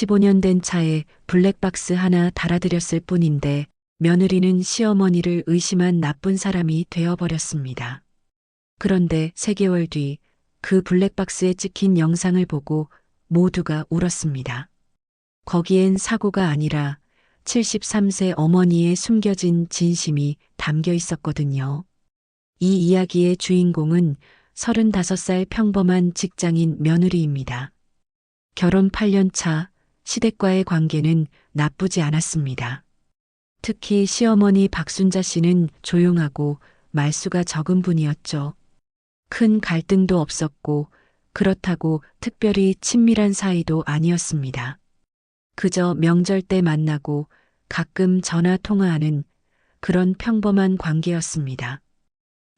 15년 된 차에 블랙박스 하나 달아드렸을 뿐인데 며느리는 시어머니를 의심한 나쁜 사람이 되어버렸습니다. 그런데 3개월 뒤 그 블랙박스에 찍힌 영상을 보고 모두가 울었습니다. 거기엔 사고가 아니라 73세 어머니의 숨겨진 진심이 담겨 있었거든요. 이 이야기의 주인공은 35살 평범한 직장인 며느리입니다. 결혼 8년 차 시댁과의 관계는 나쁘지 않았습니다. 특히 시어머니 박순자 씨는 조용하고 말수가 적은 분이었죠. 큰 갈등도 없었고 그렇다고 특별히 친밀한 사이도 아니었습니다. 그저 명절 때 만나고 가끔 전화 통화하는 그런 평범한 관계였습니다.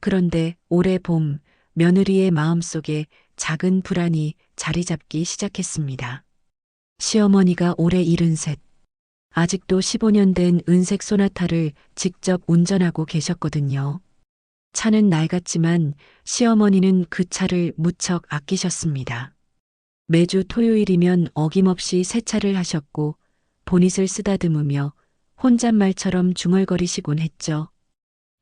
그런데 올해 봄 며느리의 마음속에 작은 불안이 자리 잡기 시작했습니다. 시어머니가 올해 73, 아직도 15년 된 은색 소나타를 직접 운전하고 계셨거든요. 차는 낡았지만 시어머니는 그 차를 무척 아끼셨습니다. 매주 토요일이면 어김없이 세차를 하셨고 보닛을 쓰다듬으며 혼잣말처럼 중얼거리시곤 했죠.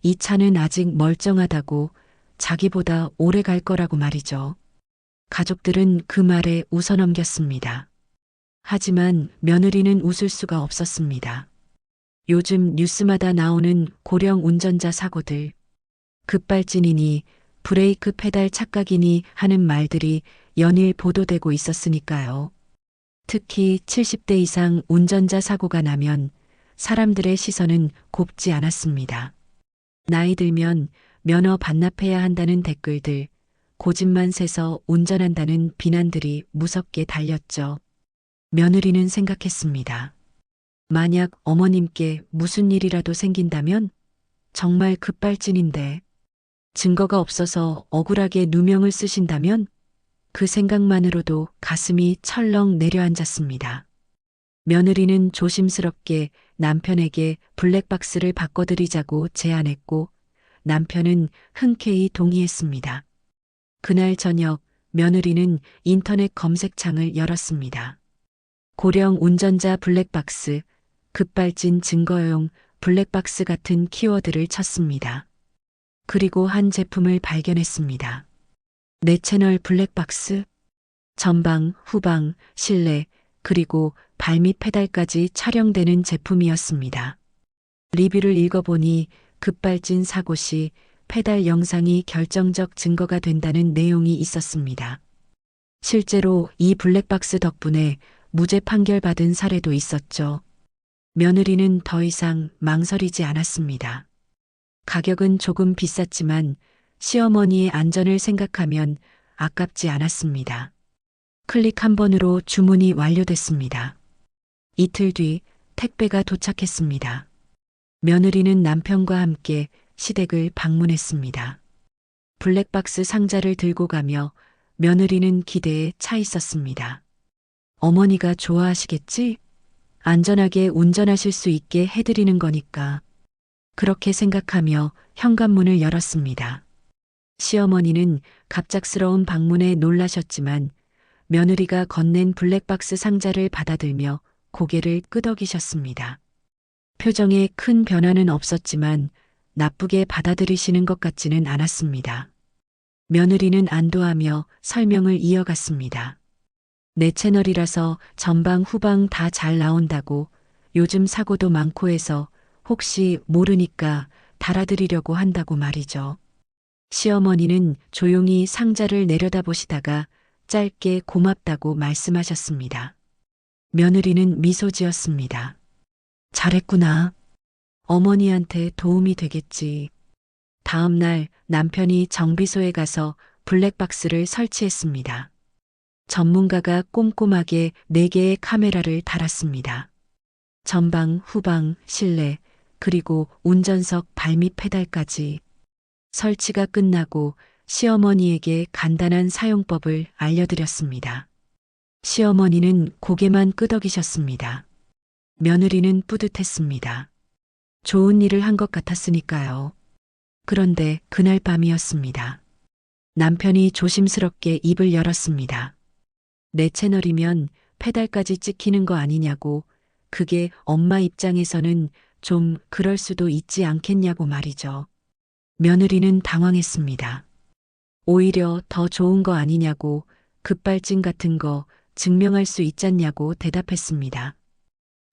이 차는 아직 멀쩡하다고, 자기보다 오래 갈 거라고 말이죠. 가족들은 그 말에 웃어넘겼습니다. 하지만 며느리는 웃을 수가 없었습니다. 요즘 뉴스마다 나오는 고령 운전자 사고들, 급발진이니 브레이크 페달 착각이니 하는 말들이 연일 보도되고 있었으니까요. 특히 70대 이상 운전자 사고가 나면 사람들의 시선은 곱지 않았습니다. 나이 들면 면허 반납해야 한다는 댓글들, 고집만 세서 운전한다는 비난들이 무섭게 달렸죠. 며느리는 생각했습니다. 만약 어머님께 무슨 일이라도 생긴다면 정말 급발진인데, 증거가 없어서 억울하게 누명을 쓰신다면 그 생각만으로도 가슴이 철렁 내려앉았습니다. 며느리는 조심스럽게 남편에게 블랙박스를 바꿔드리자고 제안했고 남편은 흔쾌히 동의했습니다. 그날 저녁 며느리는 인터넷 검색창을 열었습니다. 고령 운전자 블랙박스, 급발진 증거용 블랙박스 같은 키워드를 쳤습니다. 그리고 한 제품을 발견했습니다. 내 채널 블랙박스, 전방, 후방, 실내, 그리고 발밑 페달까지 촬영되는 제품이었습니다. 리뷰를 읽어보니 급발진 사고 시 페달 영상이 결정적 증거가 된다는 내용이 있었습니다. 실제로 이 블랙박스 덕분에 무죄 판결 받은 사례도 있었죠. 며느리는 더 이상 망설이지 않았습니다. 가격은 조금 비쌌지만 시어머니의 안전을 생각하면 아깝지 않았습니다. 클릭 한 번으로 주문이 완료됐습니다. 이틀 뒤 택배가 도착했습니다. 며느리는 남편과 함께 시댁을 방문했습니다. 블랙박스 상자를 들고 가며 며느리는 기대에 차 있었습니다. 어머니가 좋아하시겠지? 안전하게 운전하실 수 있게 해드리는 거니까. 그렇게 생각하며 현관문을 열었습니다. 시어머니는 갑작스러운 방문에 놀라셨지만 며느리가 건넨 블랙박스 상자를 받아들며 고개를 끄덕이셨습니다. 표정에 큰 변화는 없었지만 나쁘게 받아들이시는 것 같지는 않았습니다. 며느리는 안도하며 설명을 이어갔습니다. 내 채널이라서 전방 후방 다 잘 나온다고, 요즘 사고도 많고 해서 혹시 모르니까 달아드리려고 한다고 말이죠. 시어머니는 조용히 상자를 내려다보시다가 짧게 고맙다고 말씀하셨습니다. 며느리는 미소 지었습니다. 잘했구나. 어머니한테 도움이 되겠지. 다음 날 남편이 정비소에 가서 블랙박스를 설치했습니다. 전문가가 꼼꼼하게 4개의 카메라를 달았습니다. 전방, 후방, 실내, 그리고 운전석 발밑 페달까지. 설치가 끝나고 시어머니에게 간단한 사용법을 알려드렸습니다. 시어머니는 고개만 끄덕이셨습니다. 며느리는 뿌듯했습니다. 좋은 일을 한 것 같았으니까요. 그런데 그날 밤이었습니다. 남편이 조심스럽게 입을 열었습니다. 내 채널이면 페달까지 찍히는 거 아니냐고, 그게 엄마 입장에서는 좀 그럴 수도 있지 않겠냐고 말이죠. 며느리는 당황했습니다. 오히려 더 좋은 거 아니냐고, 급발진 같은 거 증명할 수 있잖냐고 대답했습니다.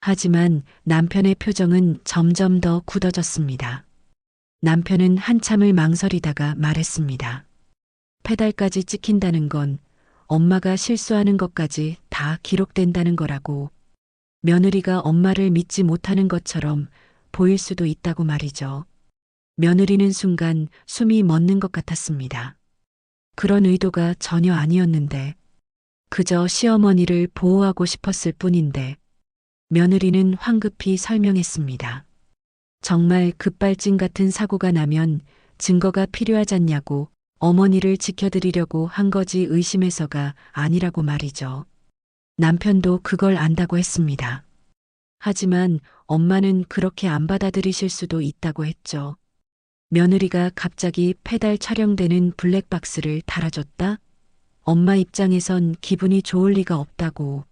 하지만 남편의 표정은 점점 더 굳어졌습니다. 남편은 한참을 망설이다가 말했습니다. 페달까지 찍힌다는 건 엄마가 실수하는 것까지 다 기록된다는 거라고. 며느리가 엄마를 믿지 못하는 것처럼 보일 수도 있다고 말이죠. 며느리는 순간 숨이 멎는 것 같았습니다. 그런 의도가 전혀 아니었는데, 그저 시어머니를 보호하고 싶었을 뿐인데, 며느리는 황급히 설명했습니다. 정말 급발진 같은 사고가 나면 증거가 필요하잖냐고, 어머니를 지켜드리려고 한 거지 의심해서가 아니라고 말이죠. 남편도 그걸 안다고 했습니다. 하지만 엄마는 그렇게 안 받아들이실 수도 있다고 했죠. 며느리가 갑자기 페달 촬영되는 블랙박스를 달아줬다? 엄마 입장에선 기분이 좋을 리가 없다고.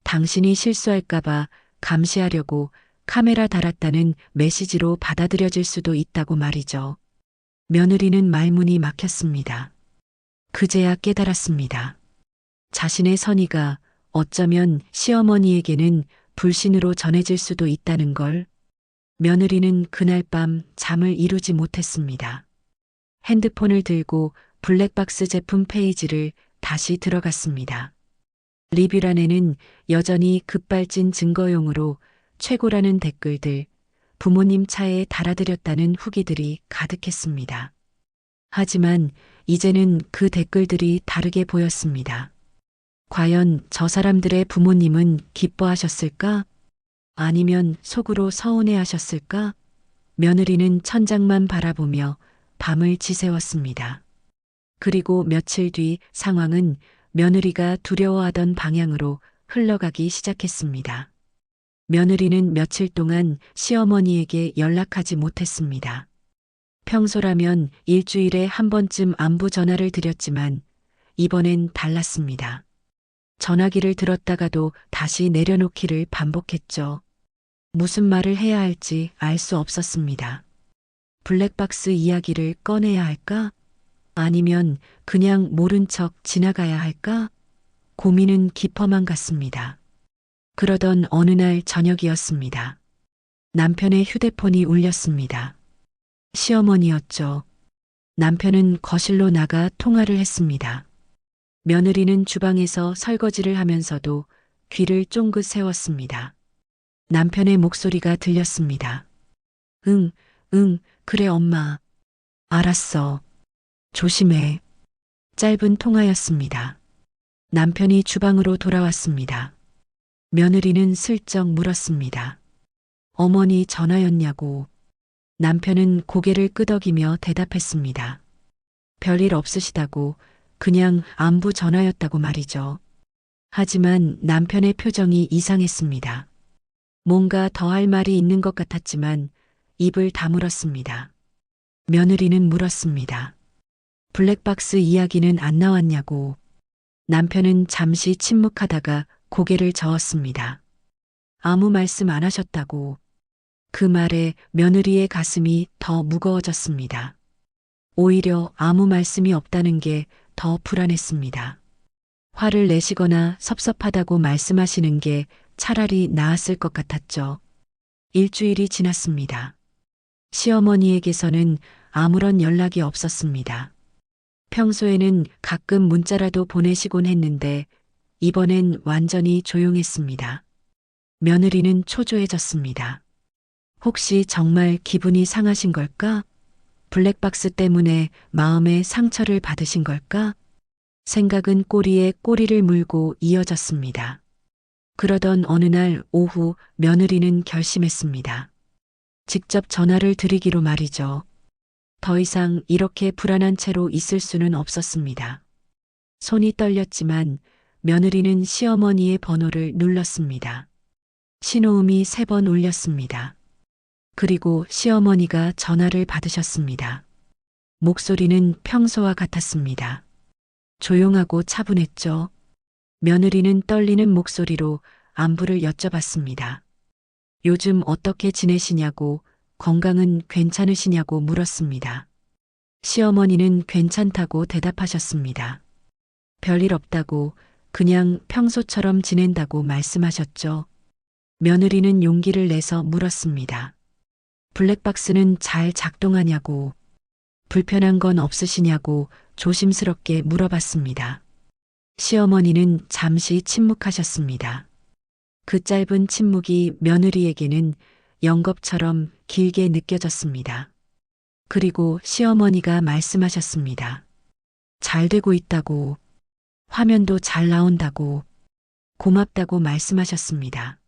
당신이 실수할까봐 감시하려고 카메라 달았다는 메시지로 받아들여질 수도 있다고 말이죠. 며느리는 말문이 막혔습니다. 그제야 깨달았습니다. 자신의 선의가 어쩌면 시어머니에게는 불신으로 전해질 수도 있다는 걸. 며느리는 그날 밤 잠을 이루지 못했습니다. 핸드폰을 들고 블랙박스 제품 페이지를 다시 들어갔습니다. 리뷰란에는 여전히 급발진 증거용으로 최고라는 댓글들, 부모님 차에 달아드렸다는 후기들이 가득했습니다. 하지만 이제는 그 댓글들이 다르게 보였습니다. 과연 저 사람들의 부모님은 기뻐하셨을까? 아니면 속으로 서운해하셨을까? 며느리는 천장만 바라보며 밤을 지새웠습니다. 그리고 며칠 뒤 상황은 며느리가 두려워하던 방향으로 흘러가기 시작했습니다. 며느리는 며칠 동안 시어머니에게 연락하지 못했습니다. 평소라면 일주일에 한 번쯤 안부 전화를 드렸지만 이번엔 달랐습니다. 전화기를 들었다가도 다시 내려놓기를 반복했죠. 무슨 말을 해야 할지 알 수 없었습니다. 블랙박스 이야기를 꺼내야 할까? 아니면 그냥 모른 척 지나가야 할까? 고민은 깊어만 갔습니다. 그러던 어느 날 저녁이었습니다. 남편의 휴대폰이 울렸습니다. 시어머니였죠. 남편은 거실로 나가 통화를 했습니다. 며느리는 주방에서 설거지를 하면서도 귀를 쫑긋 세웠습니다. 남편의 목소리가 들렸습니다. 응, 그래 엄마. 알았어. 조심해. 짧은 통화였습니다. 남편이 주방으로 돌아왔습니다. 며느리는 슬쩍 물었습니다. 어머니 전화였냐고. 남편은 고개를 끄덕이며 대답했습니다. 별일 없으시다고, 그냥 안부 전화였다고 말이죠. 하지만 남편의 표정이 이상했습니다. 뭔가 더 할 말이 있는 것 같았지만 입을 다물었습니다. 며느리는 물었습니다. 블랙박스 이야기는 안 나왔냐고. 남편은 잠시 침묵하다가 고개를 저었습니다. 아무 말씀 안 하셨다고. 그 말에 며느리의 가슴이 더 무거워졌습니다. 오히려 아무 말씀이 없다는 게 더 불안했습니다. 화를 내시거나 섭섭하다고 말씀하시는 게 차라리 나았을 것 같았죠. 일주일이 지났습니다. 시어머니에게서는 아무런 연락이 없었습니다. 평소에는 가끔 문자라도 보내시곤 했는데 이번엔 완전히 조용했습니다. 며느리는 초조해졌습니다. 혹시 정말 기분이 상하신 걸까? 블랙박스 때문에 마음에 상처를 받으신 걸까? 생각은 꼬리에 꼬리를 물고 이어졌습니다. 그러던 어느 날 오후 며느리는 결심했습니다. 직접 전화를 드리기로 말이죠. 더 이상 이렇게 불안한 채로 있을 수는 없었습니다. 손이 떨렸지만 며느리는 시어머니의 번호를 눌렀습니다. 신호음이 3번 울렸습니다. 그리고 시어머니가 전화를 받으셨습니다. 목소리는 평소와 같았습니다. 조용하고 차분했죠. 며느리는 떨리는 목소리로 안부를 여쭤봤습니다. 요즘 어떻게 지내시냐고, 건강은 괜찮으시냐고 물었습니다. 시어머니는 괜찮다고 대답하셨습니다. 별일 없다고, 그냥 평소처럼 지낸다고 말씀하셨죠. 며느리는 용기를 내서 물었습니다. 블랙박스는 잘 작동하냐고, 불편한 건 없으시냐고 조심스럽게 물어봤습니다. 시어머니는 잠시 침묵하셨습니다. 그 짧은 침묵이 며느리에게는 영겁처럼 길게 느껴졌습니다. 그리고 시어머니가 말씀하셨습니다. 잘 되고 있다고, 화면도 잘 나온다고, 고맙다고 말씀하셨습니다.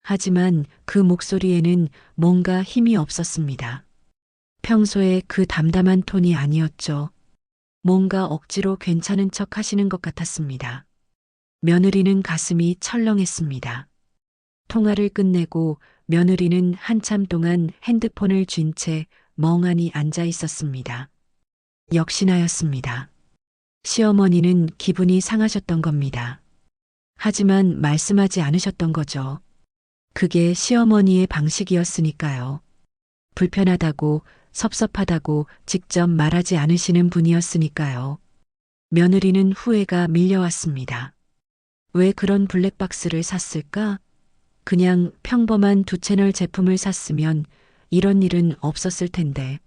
하지만 그 목소리에는 뭔가 힘이 없었습니다. 평소에 그 담담한 톤이 아니었죠. 뭔가 억지로 괜찮은 척 하시는 것 같았습니다. 며느리는 가슴이 철렁했습니다. 통화를 끝내고 며느리는 한참 동안 핸드폰을 쥔 채 멍하니 앉아 있었습니다. 역시나였습니다. 시어머니는 기분이 상하셨던 겁니다. 하지만 말씀하지 않으셨던 거죠. 그게 시어머니의 방식이었으니까요. 불편하다고, 섭섭하다고 직접 말하지 않으시는 분이었으니까요. 며느리는 후회가 밀려왔습니다. 왜 그런 블랙박스를 샀을까? 그냥 평범한 두 채널 제품을 샀으면 이런 일은 없었을 텐데.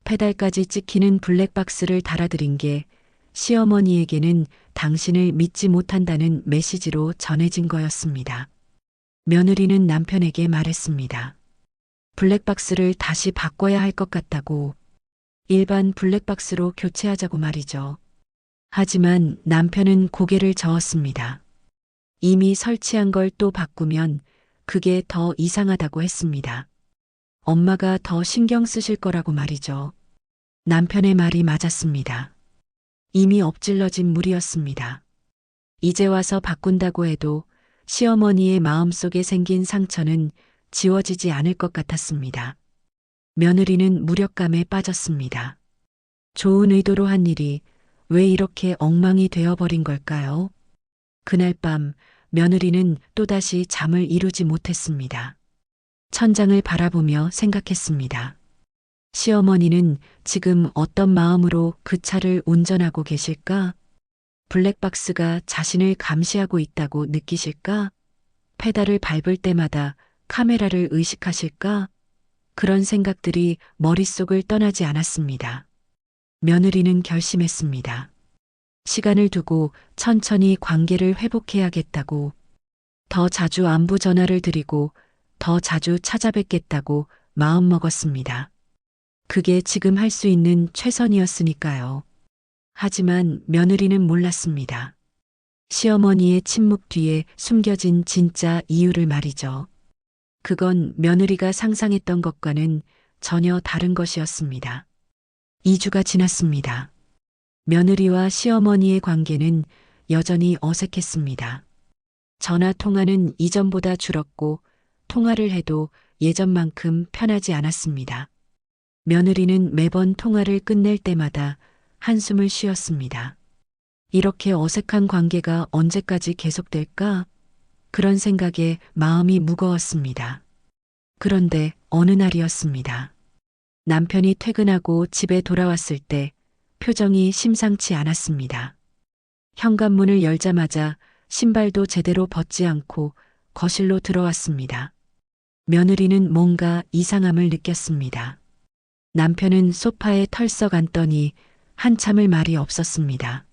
페달까지 찍히는 블랙박스를 달아드린 게 시어머니에게는 당신을 믿지 못한다는 메시지로 전해진 거였습니다. 며느리는 남편에게 말했습니다. 블랙박스를 다시 바꿔야 할 것 같다고. 일반 블랙박스로 교체하자고 말이죠. 하지만 남편은 고개를 저었습니다. 이미 설치한 걸 또 바꾸면 그게 더 이상하다고 했습니다. 엄마가 더 신경 쓰실 거라고 말이죠. 남편의 말이 맞았습니다. 이미 엎질러진 물이었습니다. 이제 와서 바꾼다고 해도 시어머니의 마음속에 생긴 상처는 지워지지 않을 것 같았습니다. 며느리는 무력감에 빠졌습니다. 좋은 의도로 한 일이 왜 이렇게 엉망이 되어버린 걸까요? 그날 밤 며느리는 또다시 잠을 이루지 못했습니다. 천장을 바라보며 생각했습니다. 시어머니는 지금 어떤 마음으로 그 차를 운전하고 계실까? 블랙박스가 자신을 감시하고 있다고 느끼실까? 페달을 밟을 때마다 카메라를 의식하실까? 그런 생각들이 머릿속을 떠나지 않았습니다. 며느리는 결심했습니다. 시간을 두고 천천히 관계를 회복해야겠다고, 더 자주 안부 전화를 드리고 더 자주 찾아뵙겠다고 마음먹었습니다. 그게 지금 할 수 있는 최선이었으니까요. 하지만 며느리는 몰랐습니다. 시어머니의 침묵 뒤에 숨겨진 진짜 이유를 말이죠. 그건 며느리가 상상했던 것과는 전혀 다른 것이었습니다. 2주가 지났습니다. 며느리와 시어머니의 관계는 여전히 어색했습니다. 전화 통화는 이전보다 줄었고 통화를 해도 예전만큼 편하지 않았습니다. 며느리는 매번 통화를 끝낼 때마다 한숨을 쉬었습니다. 이렇게 어색한 관계가 언제까지 계속될까? 그런 생각에 마음이 무거웠습니다. 그런데 어느 날이었습니다. 남편이 퇴근하고 집에 돌아왔을 때 표정이 심상치 않았습니다. 현관문을 열자마자 신발도 제대로 벗지 않고 거실로 들어왔습니다. 며느리는 뭔가 이상함을 느꼈습니다. 남편은 소파에 털썩 앉더니 한참을 말이 없었습니다.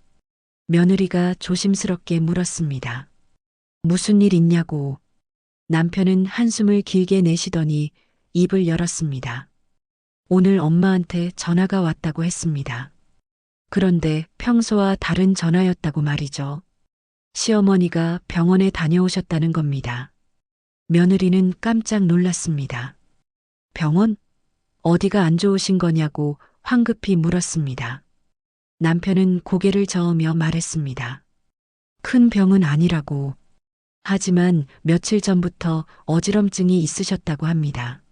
며느리가 조심스럽게 물었습니다. 무슨 일 있냐고. 남편은 한숨을 길게 내쉬더니 입을 열었습니다. 오늘 엄마한테 전화가 왔다고 했습니다. 그런데 평소와 다른 전화였다고 말이죠. 시어머니가 병원에 다녀오셨다는 겁니다. 며느리는 깜짝 놀랐습니다. 병원? 어디가 안 좋으신 거냐고 황급히 물었습니다. 남편은 고개를 저으며 말했습니다. 큰 병은 아니라고. 하지만 며칠 전부터 어지럼증이 있으셨다고 합니다.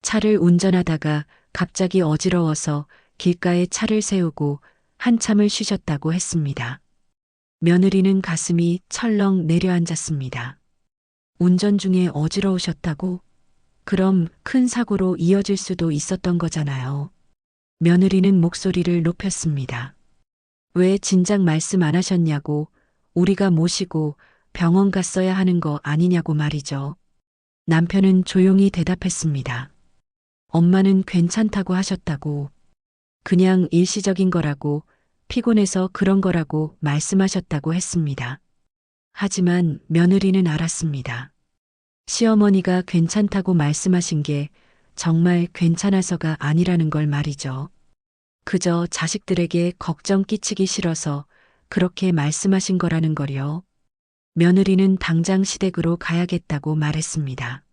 차를 운전하다가 갑자기 어지러워서 길가에 차를 세우고 한참을 쉬셨다고 했습니다. 며느리는 가슴이 철렁 내려앉았습니다. 운전 중에 어지러우셨다고? 그럼 큰 사고로 이어질 수도 있었던 거잖아요. 며느리는 목소리를 높였습니다. 왜 진작 말씀 안 하셨냐고, 우리가 모시고 병원 갔어야 하는 거 아니냐고 말이죠. 남편은 조용히 대답했습니다. 엄마는 괜찮다고 하셨다고, 그냥 일시적인 거라고, 피곤해서 그런 거라고 말씀하셨다고 했습니다. 하지만 며느리는 알았습니다. 시어머니가 괜찮다고 말씀하신 게 정말 괜찮아서가 아니라는 걸 말이죠. 그저 자식들에게 걱정 끼치기 싫어서 그렇게 말씀하신 거라는 걸요. 며느리는 당장 시댁으로 가야겠다고 말했습니다.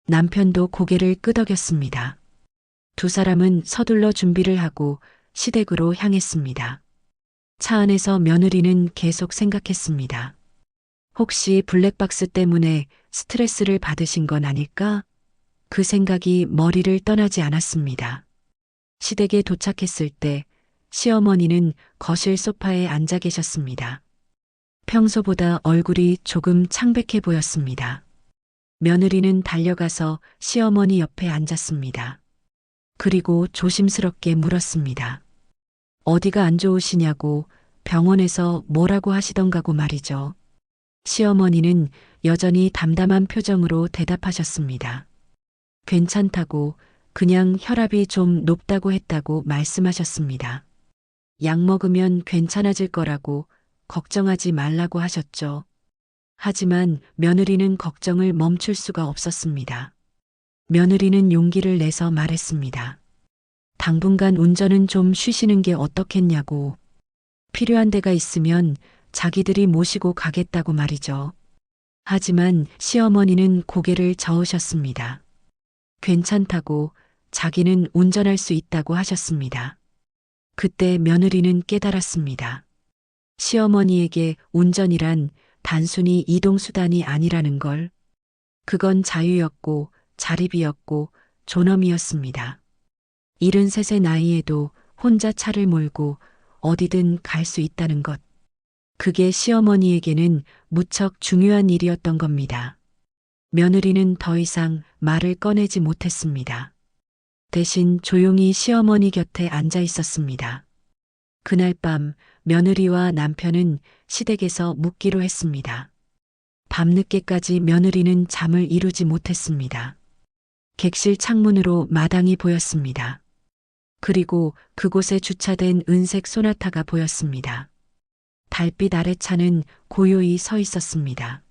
남편도 고개를 끄덕였습니다. 두 사람은 서둘러 준비를 하고 시댁으로 향했습니다. 차 안에서 며느리는 계속 생각했습니다. 혹시 블랙박스 때문에 스트레스를 받으신 건 아닐까? 그 생각이 머리를 떠나지 않았습니다. 시댁에 도착했을 때 시어머니는 거실 소파에 앉아 계셨습니다. 평소보다 얼굴이 조금 창백해 보였습니다. 며느리는 달려가서 시어머니 옆에 앉았습니다. 그리고 조심스럽게 물었습니다. 어디가 안 좋으시냐고, 병원에서 뭐라고 하시던가고 말이죠. 시어머니는 여전히 담담한 표정으로 대답하셨습니다. 괜찮다고, 그냥 혈압이 좀 높다고 했다고 말씀하셨습니다. 약 먹으면 괜찮아질 거라고, 걱정하지 말라고 하셨죠. 하지만 며느리는 걱정을 멈출 수가 없었습니다. 며느리는 용기를 내서 말했습니다. 당분간 운전은 좀 쉬시는 게 어떻겠냐고. 필요한 데가 있으면 자기들이 모시고 가겠다고 말이죠. 하지만 시어머니는 고개를 저으셨습니다. 괜찮다고, 자기는 운전할 수 있다고 하셨습니다. 그때 며느리는 깨달았습니다. 시어머니에게 운전이란 단순히 이동수단이 아니라는 걸. 그건 자유였고 자립이었고 존엄이었습니다. 73의 나이에도 혼자 차를 몰고 어디든 갈 수 있다는 것. 그게 시어머니에게는 무척 중요한 일이었던 겁니다. 며느리는 더 이상 말을 꺼내지 못했습니다. 대신 조용히 시어머니 곁에 앉아 있었습니다. 그날 밤 며느리와 남편은 시댁에서 묵기로 했습니다. 밤늦게까지 며느리는 잠을 이루지 못했습니다. 객실 창문으로 마당이 보였습니다. 그리고 그곳에 주차된 은색 소나타가 보였습니다. 달빛 아래 차는 고요히 서 있었습니다.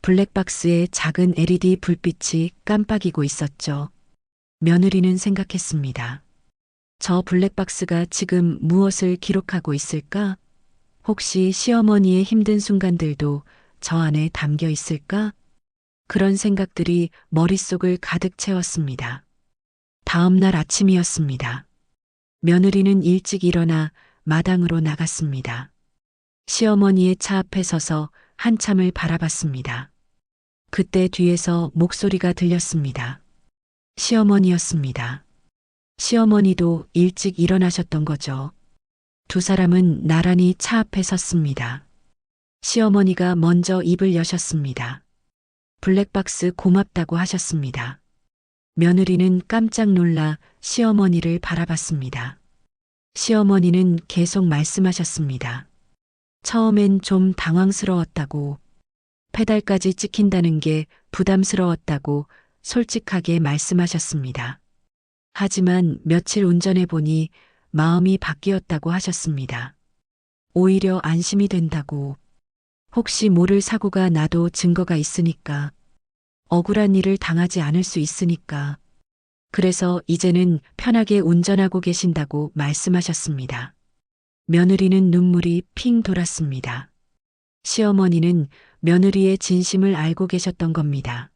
블랙박스에 작은 LED 불빛이 깜빡이고 있었죠. 며느리는 생각했습니다. 저 블랙박스가 지금 무엇을 기록하고 있을까? 혹시 시어머니의 힘든 순간들도 저 안에 담겨 있을까? 그런 생각들이 머릿속을 가득 채웠습니다. 다음 날 아침이었습니다. 며느리는 일찍 일어나 마당으로 나갔습니다. 시어머니의 차 앞에 서서 한참을 바라봤습니다. 그때 뒤에서 목소리가 들렸습니다. 시어머니였습니다. 시어머니도 일찍 일어나셨던 거죠. 두 사람은 나란히 차 앞에 섰습니다. 시어머니가 먼저 입을 여셨습니다. 블랙박스 고맙다고 하셨습니다. 며느리는 깜짝 놀라 시어머니를 바라봤습니다. 시어머니는 계속 말씀하셨습니다. 처음엔 좀 당황스러웠다고, 페달까지 찍힌다는 게 부담스러웠다고 솔직하게 말씀하셨습니다. 하지만 며칠 운전해 보니 마음이 바뀌었다고 하셨습니다. 오히려 안심이 된다고. 혹시 모를 사고가 나도 증거가 있으니까. 억울한 일을 당하지 않을 수 있으니까. 그래서 이제는 편하게 운전하고 계신다고 말씀하셨습니다. 며느리는 눈물이 핑 돌았습니다. 시어머니는 며느리의 진심을 알고 계셨던 겁니다.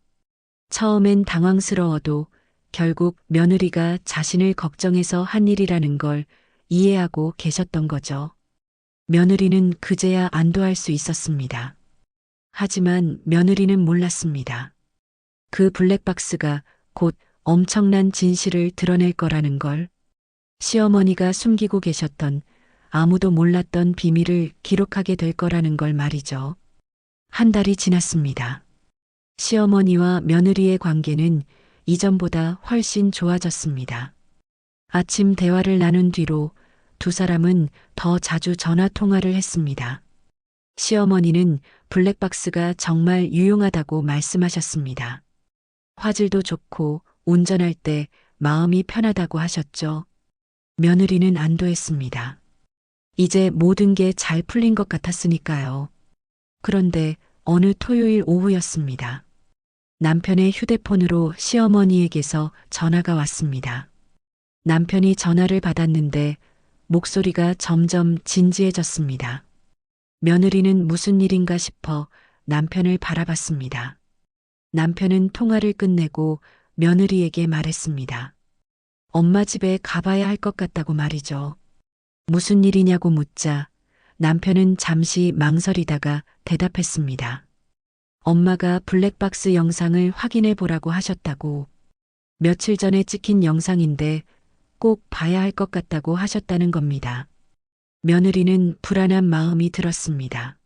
처음엔 당황스러워도 결국 며느리가 자신을 걱정해서 한 일이라는 걸 이해하고 계셨던 거죠. 며느리는 그제야 안도할 수 있었습니다. 하지만 며느리는 몰랐습니다. 그 블랙박스가 곧 엄청난 진실을 드러낼 거라는 걸. 시어머니가 숨기고 계셨던 아무도 몰랐던 비밀을 기록하게 될 거라는 걸 말이죠. 한 달이 지났습니다. 시어머니와 며느리의 관계는 이전보다 훨씬 좋아졌습니다. 아침 대화를 나눈 뒤로 두 사람은 더 자주 전화 통화를 했습니다. 시어머니는 블랙박스가 정말 유용하다고 말씀하셨습니다. 화질도 좋고 운전할 때 마음이 편하다고 하셨죠. 며느리는 안도했습니다. 이제 모든 게 잘 풀린 것 같았으니까요. 그런데 어느 토요일 오후였습니다. 남편의 휴대폰으로 시어머니에게서 전화가 왔습니다. 남편이 전화를 받았는데 목소리가 점점 진지해졌습니다. 며느리는 무슨 일인가 싶어 남편을 바라봤습니다. 남편은 통화를 끝내고 며느리에게 말했습니다. 엄마 집에 가봐야 할 것 같다고 말이죠. 무슨 일이냐고 묻자 남편은 잠시 망설이다가 대답했습니다. 엄마가 블랙박스 영상을 확인해 보라고 하셨다고. 며칠 전에 찍힌 영상인데 꼭 봐야 할 것 같다고 하셨다는 겁니다. 며느리는 불안한 마음이 들었습니다.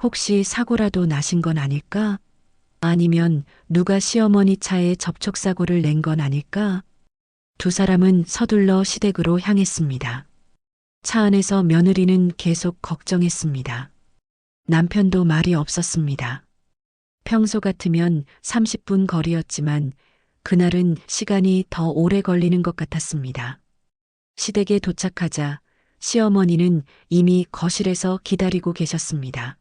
혹시 사고라도 나신 건 아닐까? 아니면 누가 시어머니 차에 접촉사고를 낸 건 아닐까? 두 사람은 서둘러 시댁으로 향했습니다. 차 안에서 며느리는 계속 걱정했습니다. 남편도 말이 없었습니다. 평소 같으면 30분 거리였지만 그날은 시간이 더 오래 걸리는 것 같았습니다. 시댁에 도착하자 시어머니는 이미 거실에서 기다리고 계셨습니다.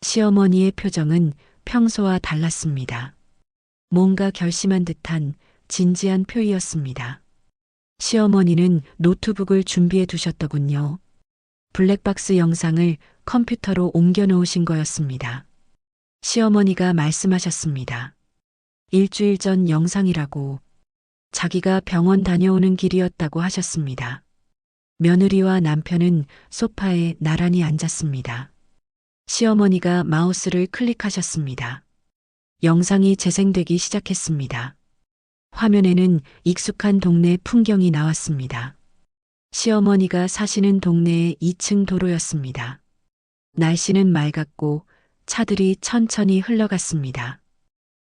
시어머니의 표정은 평소와 달랐습니다. 뭔가 결심한 듯한 진지한 표이었습니다. 시어머니는 노트북을 준비해 두셨더군요. 블랙박스 영상을 컴퓨터로 옮겨 놓으신 거였습니다. 시어머니가 말씀하셨습니다. 일주일 전 영상이라고. 자기가 병원 다녀오는 길이었다고 하셨습니다. 며느리와 남편은 소파에 나란히 앉았습니다. 시어머니가 마우스를 클릭하셨습니다. 영상이 재생되기 시작했습니다. 화면에는 익숙한 동네 풍경이 나왔습니다. 시어머니가 사시는 동네의 2층 도로였습니다. 날씨는 맑았고 차들이 천천히 흘러갔습니다.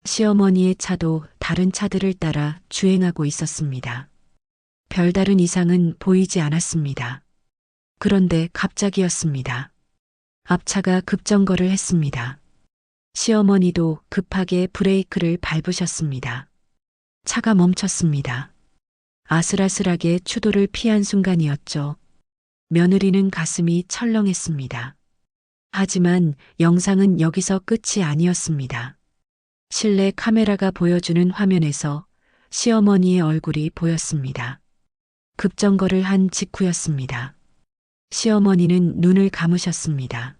시어머니의 차도 다른 차들을 따라 주행하고 있었습니다. 별다른 이상은 보이지 않았습니다. 그런데 갑자기였습니다. 앞차가 급정거를 했습니다. 시어머니도 급하게 브레이크를 밟으셨습니다. 차가 멈췄습니다. 아슬아슬하게 추돌을 피한 순간이었죠. 며느리는 가슴이 철렁했습니다. 하지만 영상은 여기서 끝이 아니었습니다. 실내 카메라가 보여주는 화면에서 시어머니의 얼굴이 보였습니다. 급정거를 한 직후였습니다. 시어머니는 눈을 감으셨습니다.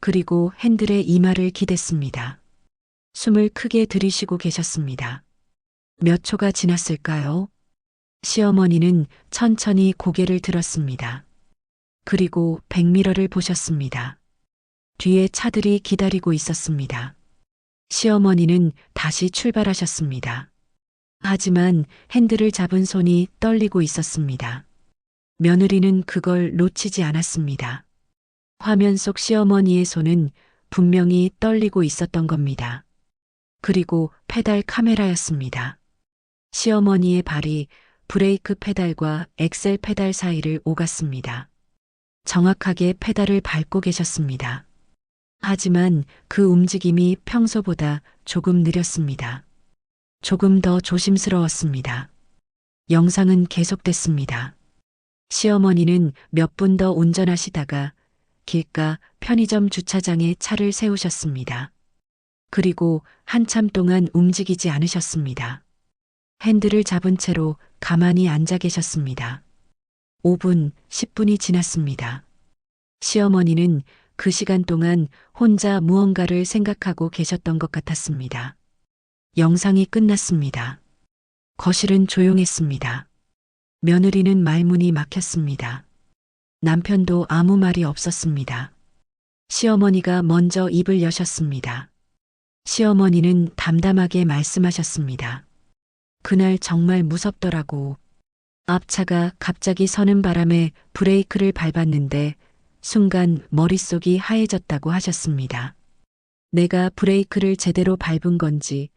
그리고 핸들에 이마를 기댔습니다. 숨을 크게 들이쉬고 계셨습니다. 몇 초가 지났을까요? 시어머니는 천천히 고개를 들었습니다. 그리고 백미러를 보셨습니다. 뒤에 차들이 기다리고 있었습니다. 시어머니는 다시 출발하셨습니다. 하지만 핸들을 잡은 손이 떨리고 있었습니다. 며느리는 그걸 놓치지 않았습니다. 화면 속 시어머니의 손은 분명히 떨리고 있었던 겁니다. 그리고 페달 카메라였습니다. 시어머니의 발이 브레이크 페달과 엑셀 페달 사이를 오갔습니다. 정확하게 페달을 밟고 계셨습니다. 하지만 그 움직임이 평소보다 조금 느렸습니다. 조금 더 조심스러웠습니다. 영상은 계속됐습니다. 시어머니는 몇 분 더 운전하시다가 길가 편의점 주차장에 차를 세우셨습니다. 그리고 한참 동안 움직이지 않으셨습니다. 핸들을 잡은 채로 가만히 앉아 계셨습니다. 5분, 10분이 지났습니다. 시어머니는 그 시간 동안 혼자 무언가를 생각하고 계셨던 것 같았습니다. 영상이 끝났습니다. 거실은 조용했습니다. 며느리는 말문이 막혔습니다. 남편도 아무 말이 없었습니다. 시어머니가 먼저 입을 여셨습니다. 시어머니는 담담하게 말씀하셨습니다. 그날 정말 무섭더라고. 앞차가 갑자기 서는 바람에 브레이크를 밟았는데 순간 머릿속이 하얘졌다고 하셨습니다. 내가 브레이크를 제대로 밟은 건지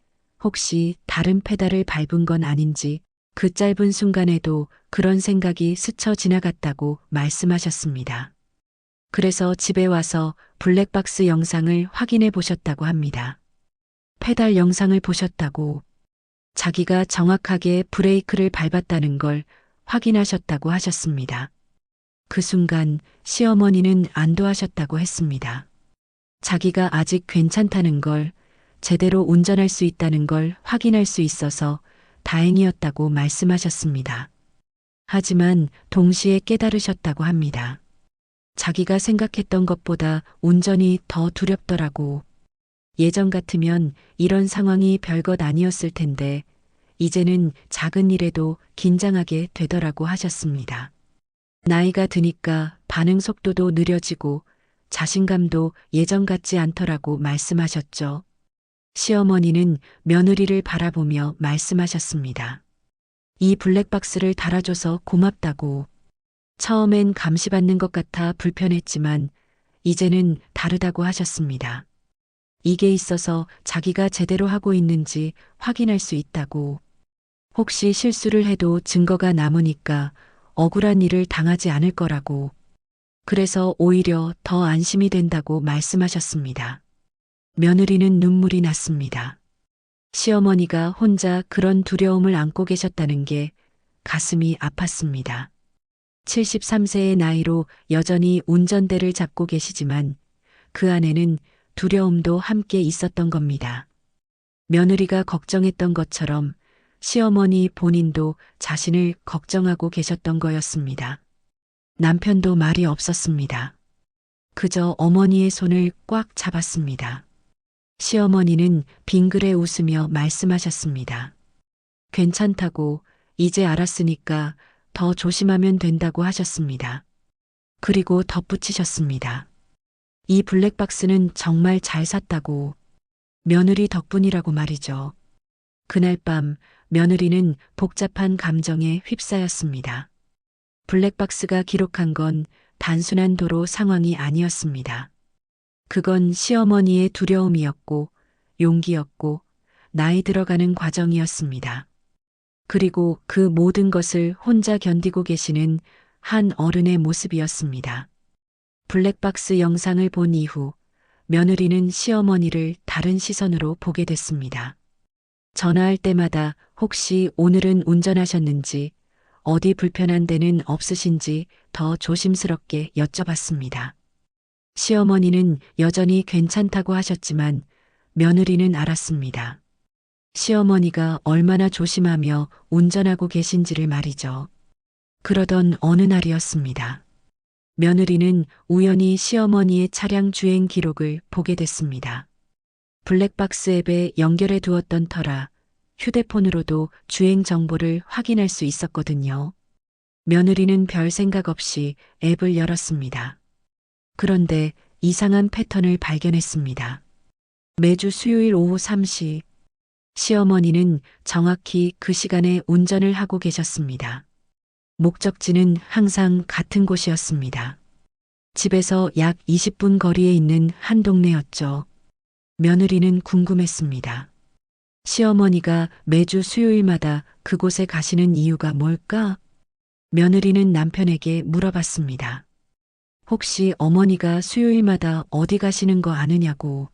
혹시 다른 페달을 밟은 건 아닌지 그 짧은 순간에도 그런 생각이 스쳐 지나갔다고 말씀하셨습니다. 그래서 집에 와서 블랙박스 영상을 확인해 보셨다고 합니다. 페달 영상을 보셨다고 자기가 정확하게 브레이크를 밟았다는 걸 확인하셨다고 하셨습니다. 그 순간 시어머니는 안도하셨다고 했습니다. 자기가 아직 괜찮다는 걸, 제대로 운전할 수 있다는 걸 확인할 수 있어서 다행이었다고 말씀하셨습니다. 하지만 동시에 깨달으셨다고 합니다. 자기가 생각했던 것보다 운전이 더 두렵더라고. 예전 같으면 이런 상황이 별것 아니었을 텐데 이제는 작은 일에도 긴장하게 되더라고 하셨습니다. 나이가 드니까 반응 속도도 느려지고 자신감도 예전 같지 않더라고 말씀하셨죠. 시어머니는 며느리를 바라보며 말씀하셨습니다. 이 블랙박스를 달아줘서 고맙다고. 처음엔 감시받는 것 같아 불편했지만 이제는 다르다고 하셨습니다. 이게 있어서 자기가 제대로 하고 있는지 확인할 수 있다고. 혹시 실수를 해도 증거가 남으니까 억울한 일을 당하지 않을 거라고. 그래서 오히려 더 안심이 된다고 말씀하셨습니다. 며느리는 눈물이 났습니다. 시어머니가 혼자 그런 두려움을 안고 계셨다는 게 가슴이 아팠습니다. 73세의 나이로 여전히 운전대를 잡고 계시지만 그 안에는 두려움도 함께 있었던 겁니다. 며느리가 걱정했던 것처럼 시어머니 본인도 자신을 걱정하고 계셨던 거였습니다. 남편도 말이 없었습니다. 그저 어머니의 손을 꽉 잡았습니다. 시어머니는 빙그레 웃으며 말씀하셨습니다. 괜찮다고, 이제 알았으니까 더 조심하면 된다고 하셨습니다. 그리고 덧붙이셨습니다. 이 블랙박스는 정말 잘 샀다고. 며느리 덕분이라고 말이죠. 그날 밤 며느리는 복잡한 감정에 휩싸였습니다. 블랙박스가 기록한 건 단순한 도로 상황이 아니었습니다. 그건 시어머니의 두려움이었고 용기였고 나이 들어가는 과정이었습니다. 그리고 그 모든 것을 혼자 견디고 계시는 한 어른의 모습이었습니다. 블랙박스 영상을 본 이후 며느리는 시어머니를 다른 시선으로 보게 됐습니다. 전화할 때마다 혹시 오늘은 운전하셨는지, 어디 불편한 데는 없으신지 더 조심스럽게 여쭤봤습니다. 시어머니는 여전히 괜찮다고 하셨지만 며느리는 알았습니다. 시어머니가 얼마나 조심하며 운전하고 계신지를 말이죠. 그러던 어느 날이었습니다. 며느리는 우연히 시어머니의 차량 주행 기록을 보게 됐습니다. 블랙박스 앱에 연결해 두었던 터라 휴대폰으로도 주행 정보를 확인할 수 있었거든요. 며느리는 별 생각 없이 앱을 열었습니다. 그런데 이상한 패턴을 발견했습니다. 매주 수요일 오후 3시, 시어머니는 정확히 그 시간에 운전을 하고 계셨습니다. 목적지는 항상 같은 곳이었습니다. 집에서 약 20분 거리에 있는 한 동네였죠. 며느리는 궁금했습니다. 시어머니가 매주 수요일마다 그곳에 가시는 이유가 뭘까? 며느리는 남편에게 물어봤습니다. 혹시 어머니가 수요일마다 어디 가시는 거 아느냐고.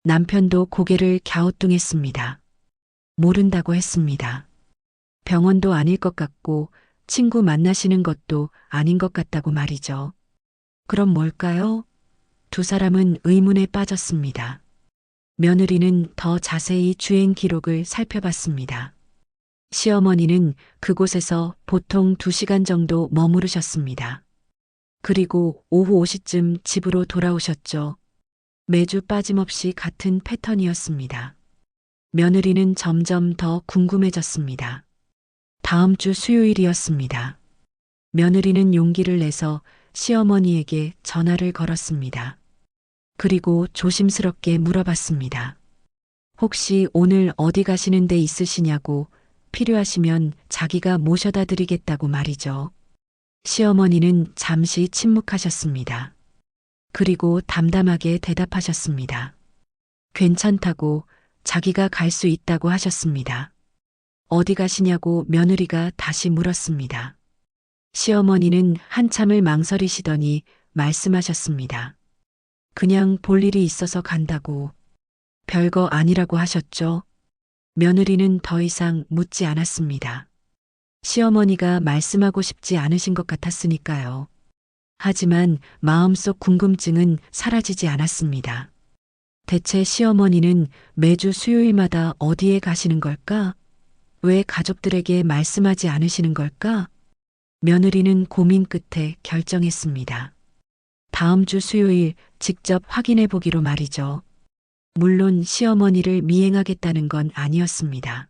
남편도 고개를 갸우뚱했습니다. 모른다고 했습니다. 병원도 아닐 것 같고 친구 만나시는 것도 아닌 것 같다고 말이죠. 그럼 뭘까요? 두 사람은 의문에 빠졌습니다. 며느리는 더 자세히 주행 기록을 살펴봤습니다. 시어머니는 그곳에서 보통 2시간 정도 머무르셨습니다. 그리고 오후 5시쯤 집으로 돌아오셨죠. 매주 빠짐없이 같은 패턴이었습니다. 며느리는 점점 더 궁금해졌습니다. 다음 주 수요일이었습니다. 며느리는 용기를 내서 시어머니에게 전화를 걸었습니다. 그리고 조심스럽게 물어봤습니다. 혹시 오늘 어디 가시는 데 있으시냐고. 필요하시면 자기가 모셔다 드리겠다고 말이죠. 시어머니는 잠시 침묵하셨습니다. 그리고 담담하게 대답하셨습니다. 괜찮다고, 자기가 갈 수 있다고 하셨습니다. 어디 가시냐고 며느리가 다시 물었습니다. 시어머니는 한참을 망설이시더니 말씀하셨습니다. 그냥 볼 일이 있어서 간다고. 별거 아니라고 하셨죠? 며느리는 더 이상 묻지 않았습니다. 시어머니가 말씀하고 싶지 않으신 것 같았으니까요. 하지만 마음속 궁금증은 사라지지 않았습니다. 대체 시어머니는 매주 수요일마다 어디에 가시는 걸까? 왜 가족들에게 말씀하지 않으시는 걸까? 며느리는 고민 끝에 결정했습니다. 다음 주 수요일 직접 확인해 보기로 말이죠. 물론 시어머니를 미행하겠다는 건 아니었습니다.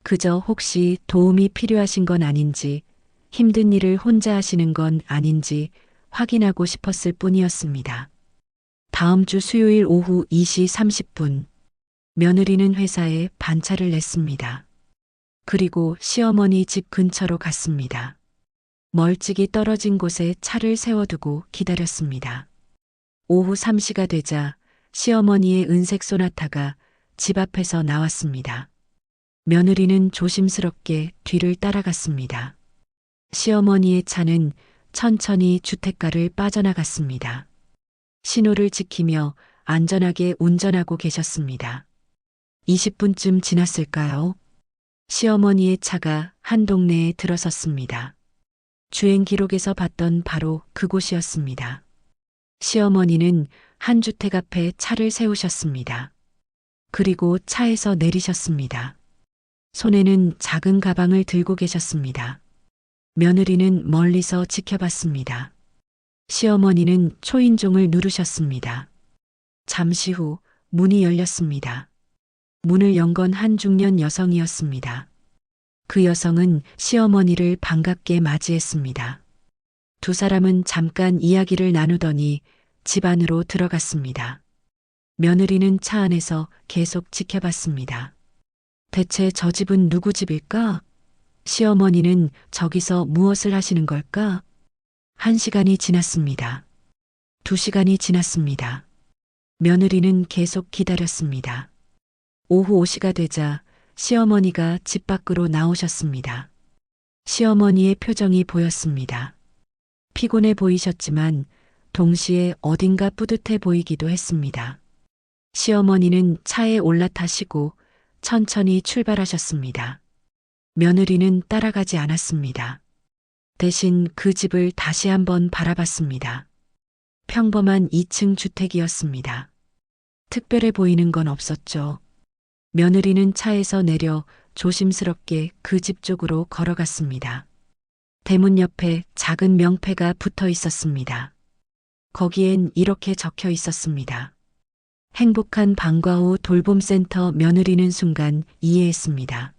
그저 혹시 도움이 필요하신 건 아닌지, 힘든 일을 혼자 하시는 건 아닌지 확인하고 싶었을 뿐이었습니다. 다음 주 수요일 오후 2시 30분, 며느리는 회사에 반차를 냈습니다. 그리고 시어머니 집 근처로 갔습니다. 멀찍이 떨어진 곳에 차를 세워두고 기다렸습니다. 오후 3시가 되자 시어머니의 은색 소나타가 집 앞에서 나왔습니다. 며느리는 조심스럽게 뒤를 따라갔습니다. 시어머니의 차는 천천히 주택가를 빠져나갔습니다. 신호를 지키며 안전하게 운전하고 계셨습니다. 20분쯤 지났을까요? 시어머니의 차가 한 동네에 들어섰습니다. 주행 기록에서 봤던 바로 그곳이었습니다. 시어머니는 한 주택 앞에 차를 세우셨습니다. 그리고 차에서 내리셨습니다. 손에는 작은 가방을 들고 계셨습니다. 며느리는 멀리서 지켜봤습니다. 시어머니는 초인종을 누르셨습니다. 잠시 후 문이 열렸습니다. 문을 연 건 한 중년 여성이었습니다. 그 여성은 시어머니를 반갑게 맞이했습니다. 두 사람은 잠깐 이야기를 나누더니 집 안으로 들어갔습니다. 며느리는 차 안에서 계속 지켜봤습니다. 대체 저 집은 누구 집일까? 시어머니는 저기서 무엇을 하시는 걸까? 1시간이 지났습니다. 2시간이 지났습니다. 며느리는 계속 기다렸습니다. 오후 5시가 되자 시어머니가 집 밖으로 나오셨습니다. 시어머니의 표정이 보였습니다. 피곤해 보이셨지만 동시에 어딘가 뿌듯해 보이기도 했습니다. 시어머니는 차에 올라타시고 천천히 출발하셨습니다. 며느리는 따라가지 않았습니다. 대신 그 집을 다시 한번 바라봤습니다. 평범한 2층 주택이었습니다. 특별해 보이는 건 없었죠. 며느리는 차에서 내려 조심스럽게 그 집 쪽으로 걸어갔습니다. 대문 옆에 작은 명패가 붙어 있었습니다. 거기엔 이렇게 적혀 있었습니다. 행복한 방과 후 돌봄센터. 며느리는 순간 이해했습니다.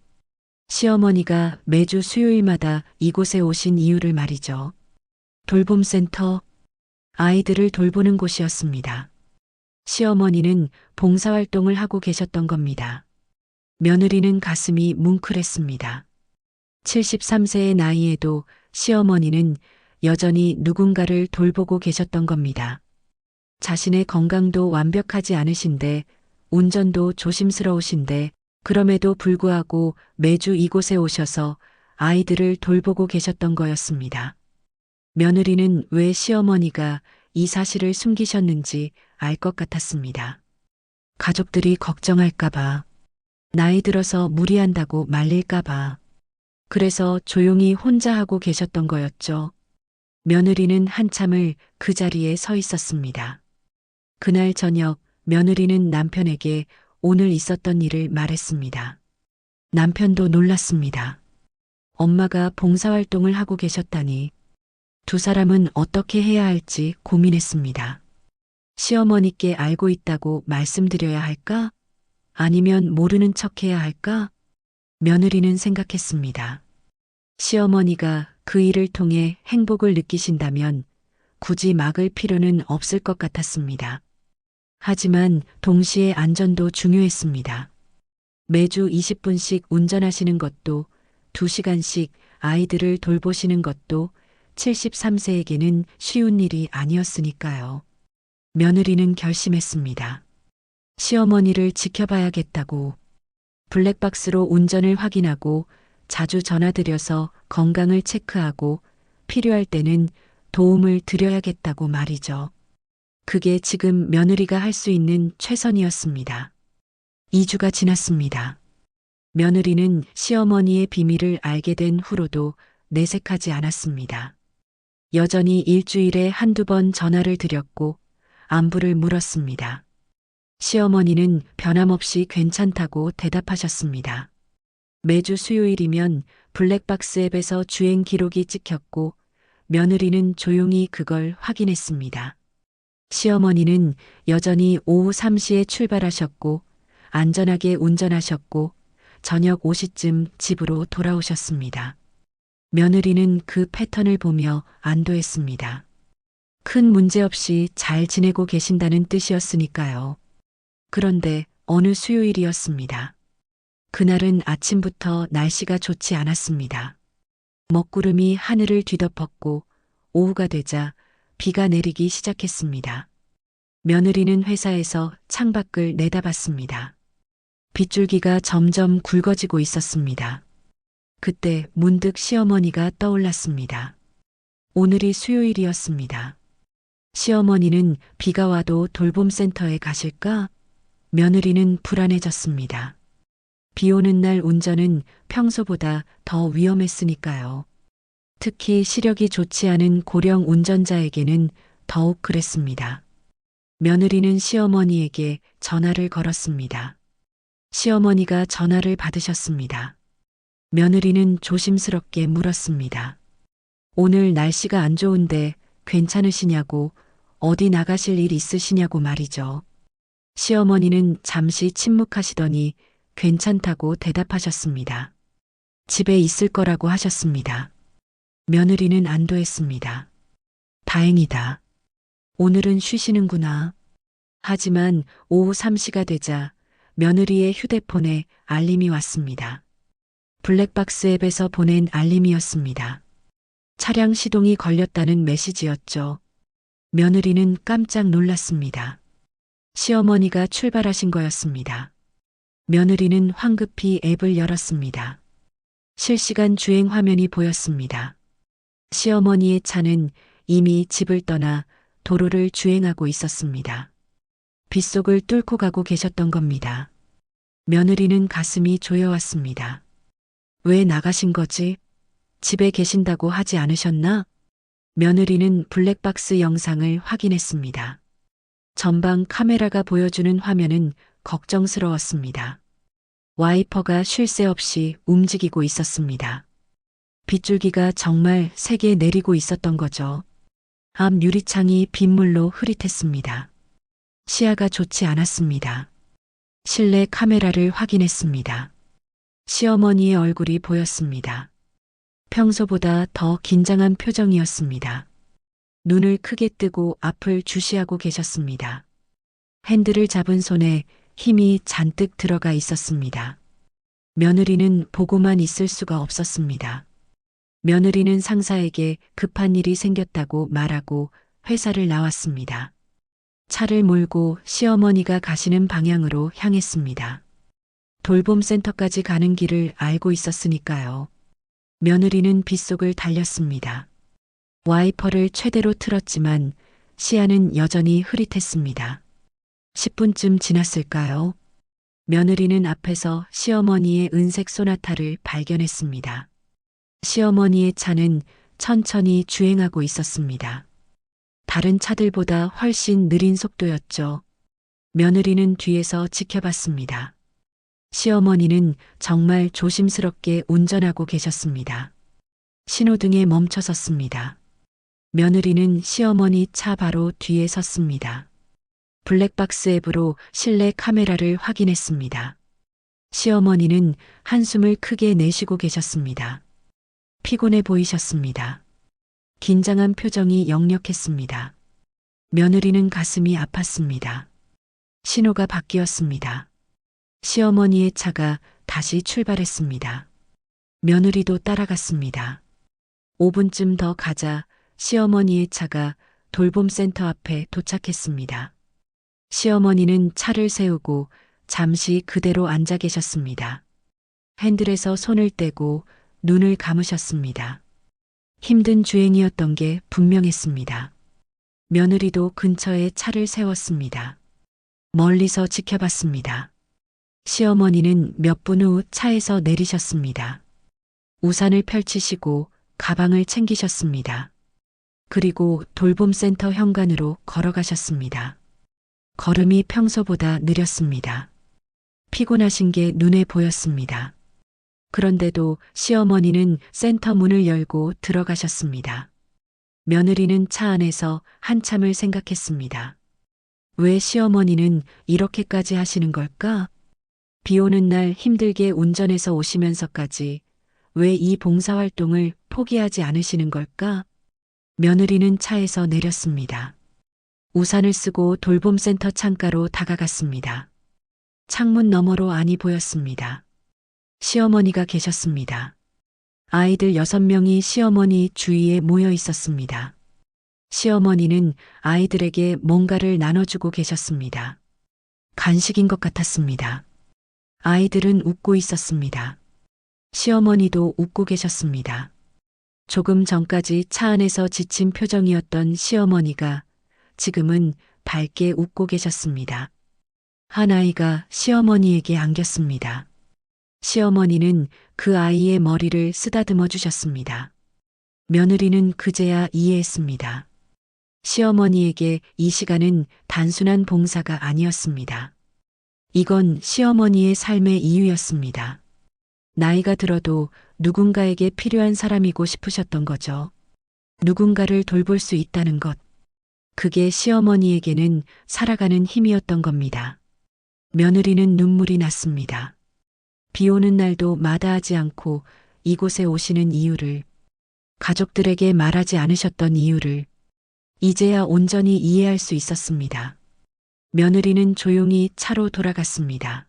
시어머니가 매주 수요일마다 이곳에 오신 이유를 말이죠. 돌봄센터, 아이들을 돌보는 곳이었습니다. 시어머니는 봉사활동을 하고 계셨던 겁니다. 며느리는 가슴이 뭉클했습니다. 73세의 나이에도 시어머니는 여전히 누군가를 돌보고 계셨던 겁니다. 자신의 건강도 완벽하지 않으신데, 운전도 조심스러우신데, 그럼에도 불구하고 매주 이곳에 오셔서 아이들을 돌보고 계셨던 거였습니다. 며느리는 왜 시어머니가 이 사실을 숨기셨는지 알 것 같았습니다. 가족들이 걱정할까봐, 나이 들어서 무리한다고 말릴까봐, 그래서 조용히 혼자 하고 계셨던 거였죠. 며느리는 한참을 그 자리에 서 있었습니다. 그날 저녁 며느리는 남편에게 오늘 있었던 일을 말했습니다. 남편도 놀랐습니다. 엄마가 봉사활동을 하고 계셨다니. 두 사람은 어떻게 해야 할지 고민했습니다. 시어머니께 알고 있다고 말씀드려야 할까? 아니면 모르는 척 해야 할까? 며느리는 생각했습니다. 시어머니가 그 일을 통해 행복을 느끼신다면 굳이 막을 필요는 없을 것 같았습니다. 하지만 동시에 안전도 중요했습니다. 매주 20분씩 운전하시는 것도 2시간씩 아이들을 돌보시는 것도 73세에게는 쉬운 일이 아니었으니까요. 며느리는 결심했습니다. 시어머니를 지켜봐야겠다고. 블랙박스로 운전을 확인하고 자주 전화드려서 건강을 체크하고 필요할 때는 도움을 드려야겠다고 말이죠. 그게 지금 며느리가 할 수 있는 최선이었습니다. 2주가 지났습니다. 며느리는 시어머니의 비밀을 알게 된 후로도 내색하지 않았습니다. 여전히 일주일에 한두 번 전화를 드렸고 안부를 물었습니다. 시어머니는 변함없이 괜찮다고 대답하셨습니다. 매주 수요일이면 블랙박스 앱에서 주행 기록이 찍혔고 며느리는 조용히 그걸 확인했습니다. 시어머니는 여전히 오후 3시에 출발하셨고 안전하게 운전하셨고 저녁 5시쯤 집으로 돌아오셨습니다. 며느리는 그 패턴을 보며 안도했습니다. 큰 문제 없이 잘 지내고 계신다는 뜻이었으니까요. 그런데 어느 수요일이었습니다. 그날은 아침부터 날씨가 좋지 않았습니다. 먹구름이 하늘을 뒤덮었고 오후가 되자 비가 내리기 시작했습니다. 며느리는 회사에서 창밖을 내다봤습니다. 빗줄기가 점점 굵어지고 있었습니다. 그때 문득 시어머니가 떠올랐습니다. 오늘이 수요일이었습니다. 시어머니는 비가 와도 돌봄센터에 가실까? 며느리는 불안해졌습니다. 비 오는 날 운전은 평소보다 더 위험했으니까요. 특히 시력이 좋지 않은 고령 운전자에게는 더욱 그랬습니다. 며느리는 시어머니에게 전화를 걸었습니다. 시어머니가 전화를 받으셨습니다. 며느리는 조심스럽게 물었습니다. 오늘 날씨가 안 좋은데 괜찮으시냐고, 어디 나가실 일 있으시냐고 말이죠. 시어머니는 잠시 침묵하시더니 괜찮다고 대답하셨습니다. 집에 있을 거라고 하셨습니다. 며느리는 안도했습니다. 다행이다. 오늘은 쉬시는구나. 하지만 오후 3시가 되자 며느리의 휴대폰에 알림이 왔습니다. 블랙박스 앱에서 보낸 알림이었습니다. 차량 시동이 걸렸다는 메시지였죠. 며느리는 깜짝 놀랐습니다. 시어머니가 출발하신 거였습니다. 며느리는 황급히 앱을 열었습니다. 실시간 주행 화면이 보였습니다. 시어머니의 차는 이미 집을 떠나 도로를 주행하고 있었습니다. 빗속을 뚫고 가고 계셨던 겁니다. 며느리는 가슴이 조여왔습니다. 왜 나가신 거지? 집에 계신다고 하지 않으셨나? 며느리는 블랙박스 영상을 확인했습니다. 전방 카메라가 보여주는 화면은 걱정스러웠습니다. 와이퍼가 쉴 새 없이 움직이고 있었습니다. 빗줄기가 정말 세게 내리고 있었던 거죠. 앞 유리창이 빗물로 흐릿했습니다. 시야가 좋지 않았습니다. 실내 카메라를 확인했습니다. 시어머니의 얼굴이 보였습니다. 평소보다 더 긴장한 표정이었습니다. 눈을 크게 뜨고 앞을 주시하고 계셨습니다. 핸들을 잡은 손에 힘이 잔뜩 들어가 있었습니다. 며느리는 보고만 있을 수가 없었습니다. 며느리는 상사에게 급한 일이 생겼다고 말하고 회사를 나왔습니다. 차를 몰고 시어머니가 가시는 방향으로 향했습니다. 돌봄센터까지 가는 길을 알고 있었으니까요. 며느리는 빗속을 달렸습니다. 와이퍼를 최대로 틀었지만 시야는 여전히 흐릿했습니다. 10분쯤 지났을까요? 며느리는 앞에서 시어머니의 은색 소나타를 발견했습니다. 시어머니의 차는 천천히 주행하고 있었습니다. 다른 차들보다 훨씬 느린 속도였죠. 며느리는 뒤에서 지켜봤습니다. 시어머니는 정말 조심스럽게 운전하고 계셨습니다. 신호등에 멈춰섰습니다. 며느리는 시어머니 차 바로 뒤에 섰습니다. 블랙박스 앱으로 실내 카메라를 확인했습니다. 시어머니는 한숨을 크게 내쉬고 계셨습니다. 피곤해 보이셨습니다. 긴장한 표정이 역력했습니다. 며느리는 가슴이 아팠습니다. 신호가 바뀌었습니다. 시어머니의 차가 다시 출발했습니다. 며느리도 따라갔습니다. 5분쯤 더 가자 시어머니의 차가 돌봄센터 앞에 도착했습니다. 시어머니는 차를 세우고 잠시 그대로 앉아 계셨습니다. 핸들에서 손을 떼고 눈을 감으셨습니다. 힘든 주행이었던 게 분명했습니다. 며느리도 근처에 차를 세웠습니다. 멀리서 지켜봤습니다. 시어머니는 몇 분 후 차에서 내리셨습니다. 우산을 펼치시고 가방을 챙기셨습니다. 그리고 돌봄센터 현관으로 걸어가셨습니다. 걸음이 평소보다 느렸습니다. 피곤하신 게 눈에 보였습니다. 그런데도 시어머니는 센터 문을 열고 들어가셨습니다. 며느리는 차 안에서 한참을 생각했습니다. 왜 시어머니는 이렇게까지 하시는 걸까? 비 오는 날 힘들게 운전해서 오시면서까지 왜 이 봉사활동을 포기하지 않으시는 걸까? 며느리는 차에서 내렸습니다. 우산을 쓰고 돌봄센터 창가로 다가갔습니다. 창문 너머로 안이 보였습니다. 시어머니가 계셨습니다. 아이들 6명이 시어머니 주위에 모여 있었습니다. 시어머니는 아이들에게 뭔가를 나눠주고 계셨습니다. 간식인 것 같았습니다. 아이들은 웃고 있었습니다. 시어머니도 웃고 계셨습니다. 조금 전까지 차 안에서 지친 표정이었던 시어머니가 지금은 밝게 웃고 계셨습니다. 한 아이가 시어머니에게 안겼습니다. 시어머니는 그 아이의 머리를 쓰다듬어 주셨습니다. 며느리는 그제야 이해했습니다. 시어머니에게 이 시간은 단순한 봉사가 아니었습니다. 이건 시어머니의 삶의 이유였습니다. 나이가 들어도 누군가에게 필요한 사람이고 싶으셨던 거죠. 누군가를 돌볼 수 있다는 것. 그게 시어머니에게는 살아가는 힘이었던 겁니다. 며느리는 눈물이 났습니다. 비 오는 날도 마다하지 않고 이곳에 오시는 이유를, 가족들에게 말하지 않으셨던 이유를 이제야 온전히 이해할 수 있었습니다. 며느리는 조용히 차로 돌아갔습니다.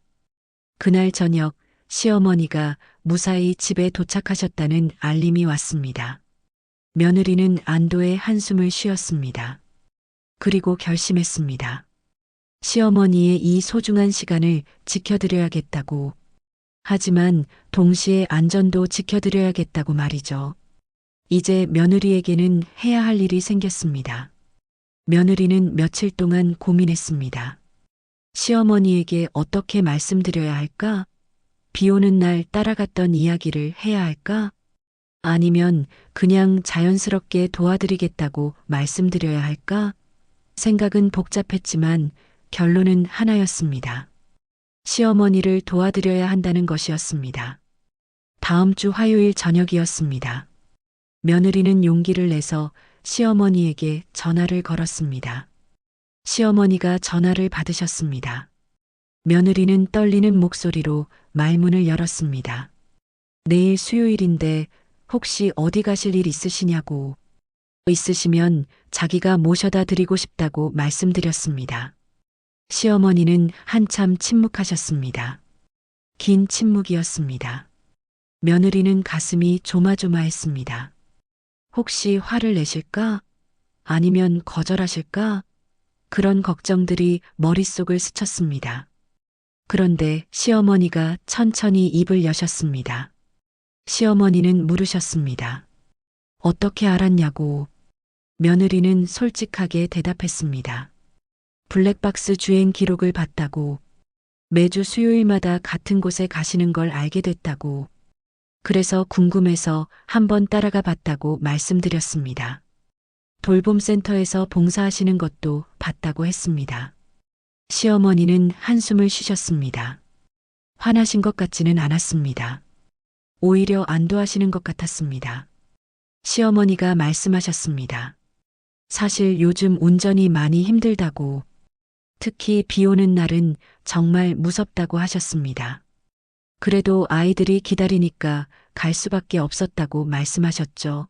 그날 저녁 시어머니가 무사히 집에 도착하셨다는 알림이 왔습니다. 며느리는 안도의 한숨을 쉬었습니다. 그리고 결심했습니다. 시어머니의 이 소중한 시간을 지켜드려야겠다고. 하지만 동시에 안전도 지켜드려야겠다고 말이죠. 이제 며느리에게는 해야 할 일이 생겼습니다. 며느리는 며칠 동안 고민했습니다. 시어머니에게 어떻게 말씀드려야 할까? 비 오는 날 따라갔던 이야기를 해야 할까? 아니면 그냥 자연스럽게 도와드리겠다고 말씀드려야 할까? 생각은 복잡했지만 결론은 하나였습니다. 시어머니를 도와드려야 한다는 것이었습니다. 다음 주 화요일 저녁이었습니다. 며느리는 용기를 내서 시어머니에게 전화를 걸었습니다. 시어머니가 전화를 받으셨습니다. 며느리는 떨리는 목소리로 말문을 열었습니다. 내일 수요일인데 혹시 어디 가실 일 있으시냐고. 있으시면 자기가 모셔다 드리고 싶다고 말씀드렸습니다. 시어머니는 한참 침묵하셨습니다. 긴 침묵이었습니다. 며느리는 가슴이 조마조마했습니다. 혹시 화를 내실까? 아니면 거절하실까? 그런 걱정들이 머릿속을 스쳤습니다. 그런데 시어머니가 천천히 입을 여셨습니다. 시어머니는 물으셨습니다. 어떻게 알았냐고. 며느리는 솔직하게 대답했습니다. 블랙박스 주행 기록을 봤다고. 매주 수요일마다 같은 곳에 가시는 걸 알게 됐다고. 그래서 궁금해서 한번 따라가 봤다고 말씀드렸습니다. 돌봄센터에서 봉사하시는 것도 봤다고 했습니다. 시어머니는 한숨을 쉬셨습니다. 화나신 것 같지는 않았습니다. 오히려 안도하시는 것 같았습니다. 시어머니가 말씀하셨습니다. 사실 요즘 운전이 많이 힘들다고. 특히 비 오는 날은 정말 무섭다고 하셨습니다. 그래도 아이들이 기다리니까 갈 수밖에 없었다고 말씀하셨죠.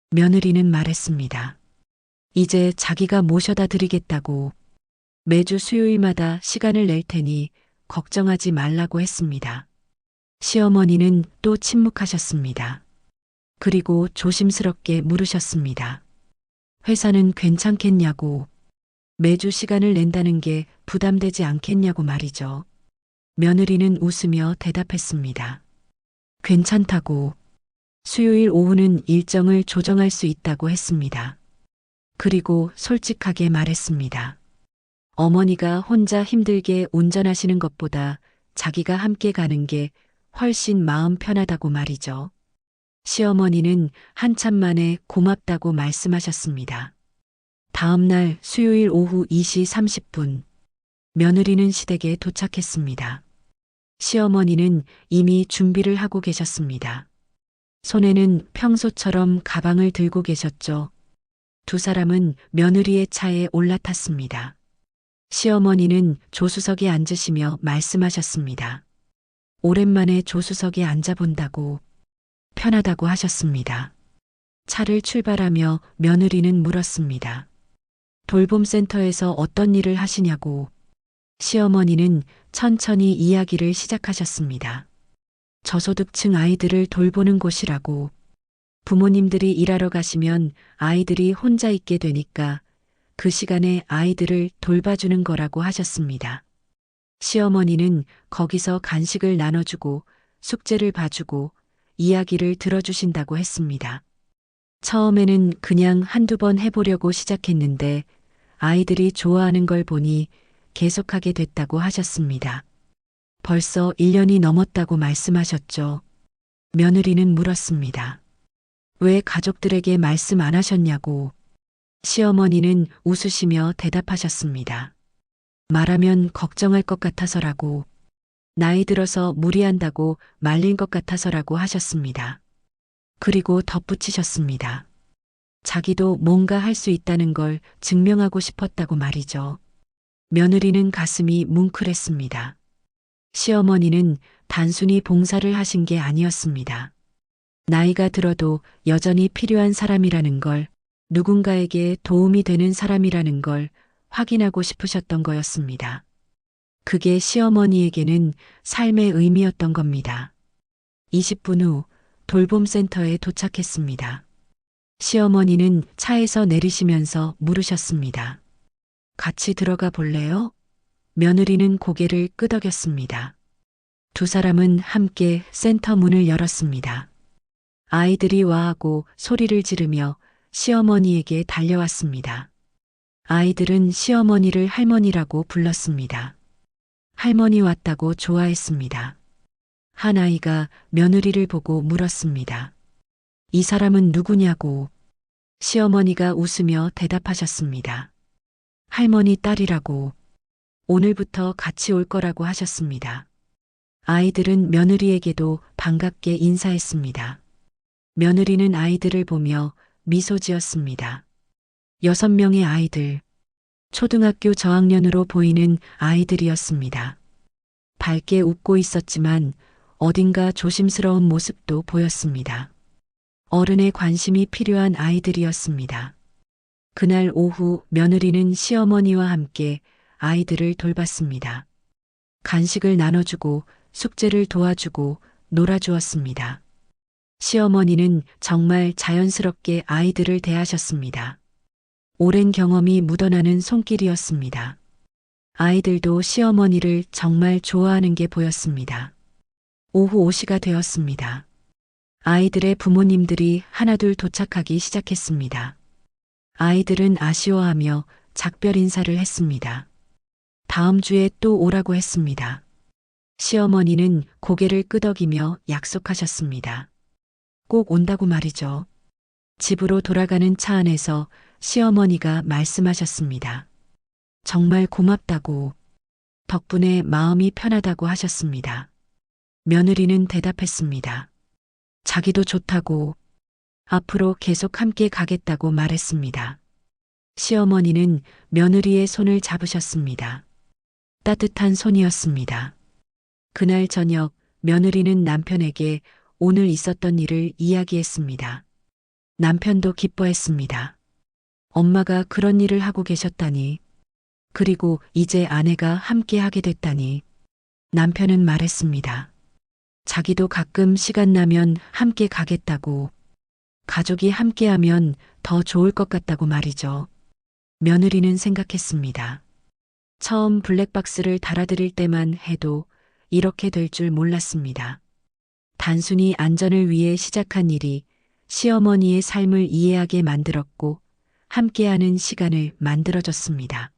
며느리는 말했습니다. 이제 자기가 모셔다 드리겠다고. 매주 수요일마다 시간을 낼 테니 걱정하지 말라고 했습니다. 시어머니는 또 침묵하셨습니다. 그리고 조심스럽게 물으셨습니다. 회사는 괜찮겠냐고, 매주 시간을 낸다는 게 부담되지 않겠냐고 말이죠. 며느리는 웃으며 대답했습니다. 괜찮다고. 수요일 오후는 일정을 조정할 수 있다고 했습니다. 그리고 솔직하게 말했습니다. 어머니가 혼자 힘들게 운전하시는 것보다 자기가 함께 가는 게 훨씬 마음 편하다고 말이죠. 시어머니는 한참 만에 고맙다고 말씀하셨습니다. 다음 날 수요일 오후 2시 30분, 며느리는 시댁에 도착했습니다. 시어머니는 이미 준비를 하고 계셨습니다. 손에는 평소처럼 가방을 들고 계셨죠. 두 사람은 며느리의 차에 올라탔습니다. 시어머니는 조수석에 앉으시며 말씀하셨습니다. 오랜만에 조수석에 앉아본다고, 편하다고 하셨습니다. 차를 출발하며 며느리는 물었습니다. 돌봄센터에서 어떤 일을 하시냐고. 시어머니는 천천히 이야기를 시작하셨습니다. 저소득층 아이들을 돌보는 곳이라고. 부모님들이 일하러 가시면 아이들이 혼자 있게 되니까 그 시간에 아이들을 돌봐주는 거라고 하셨습니다. 시어머니는 거기서 간식을 나눠주고 숙제를 봐주고 이야기를 들어주신다고 했습니다. 처음에는 그냥 한두 번 해보려고 시작했는데 아이들이 좋아하는 걸 보니 계속하게 됐다고 하셨습니다. 벌써 1년이 넘었다고 말씀하셨죠. 며느리는 물었습니다. 왜 가족들에게 말씀 안 하셨냐고. 시어머니는 웃으시며 대답하셨습니다. 말하면 걱정할 것 같아서라고. 나이 들어서 무리한다고 말린 것 같아서라고 하셨습니다. 그리고 덧붙이셨습니다. 자기도 뭔가 할 수 있다는 걸 증명하고 싶었다고 말이죠. 며느리는 가슴이 뭉클했습니다. 시어머니는 단순히 봉사를 하신 게 아니었습니다. 나이가 들어도 여전히 필요한 사람이라는 걸, 누군가에게 도움이 되는 사람이라는 걸 확인하고 싶으셨던 거였습니다. 그게 시어머니에게는 삶의 의미였던 겁니다. 20분 후 돌봄센터에 도착했습니다. 시어머니는 차에서 내리시면서 물으셨습니다. 같이 들어가 볼래요? 며느리는 고개를 끄덕였습니다. 두 사람은 함께 센터 문을 열었습니다. 아이들이 와하고 소리를 지르며 시어머니에게 달려왔습니다. 아이들은 시어머니를 할머니라고 불렀습니다. 할머니 왔다고 좋아했습니다. 한 아이가 며느리를 보고 물었습니다. 이 사람은 누구냐고. 시어머니가 웃으며 대답하셨습니다. 할머니 딸이라고. 오늘부터 같이 올 거라고 하셨습니다. 아이들은 며느리에게도 반갑게 인사했습니다. 며느리는 아이들을 보며 미소 지었습니다. 6명의 아이들. 초등학교 저학년으로 보이는 아이들이었습니다. 밝게 웃고 있었지만 어딘가 조심스러운 모습도 보였습니다. 어른의 관심이 필요한 아이들이었습니다. 그날 오후 며느리는 시어머니와 함께 아이들을 돌봤습니다. 간식을 나눠주고 숙제를 도와주고 놀아주었습니다. 시어머니는 정말 자연스럽게 아이들을 대하셨습니다. 오랜 경험이 묻어나는 손길이었습니다. 아이들도 시어머니를 정말 좋아하는 게 보였습니다. 오후 5시가 되었습니다. 아이들의 부모님들이 하나둘 도착하기 시작했습니다. 아이들은 아쉬워하며 작별 인사를 했습니다. 다음 주에 또 오라고 했습니다. 시어머니는 고개를 끄덕이며 약속하셨습니다. 꼭 온다고 말이죠. 집으로 돌아가는 차 안에서 시어머니가 말씀하셨습니다. 정말 고맙다고. 덕분에 마음이 편하다고 하셨습니다. 며느리는 대답했습니다. 자기도 좋다고. 앞으로 계속 함께 가겠다고 말했습니다. 시어머니는 며느리의 손을 잡으셨습니다. 따뜻한 손이었습니다. 그날 저녁 며느리는 남편에게 오늘 있었던 일을 이야기했습니다. 남편도 기뻐했습니다. 엄마가 그런 일을 하고 계셨다니. 그리고 이제 아내가 함께 하게 됐다니. 남편은 말했습니다. 자기도 가끔 시간 나면 함께 가겠다고. 가족이 함께하면 더 좋을 것 같다고 말이죠. 며느리는 생각했습니다. 처음 블랙박스를 달아드릴 때만 해도 이렇게 될 줄 몰랐습니다. 단순히 안전을 위해 시작한 일이 시어머니의 삶을 이해하게 만들었고 함께하는 시간을 만들어줬습니다.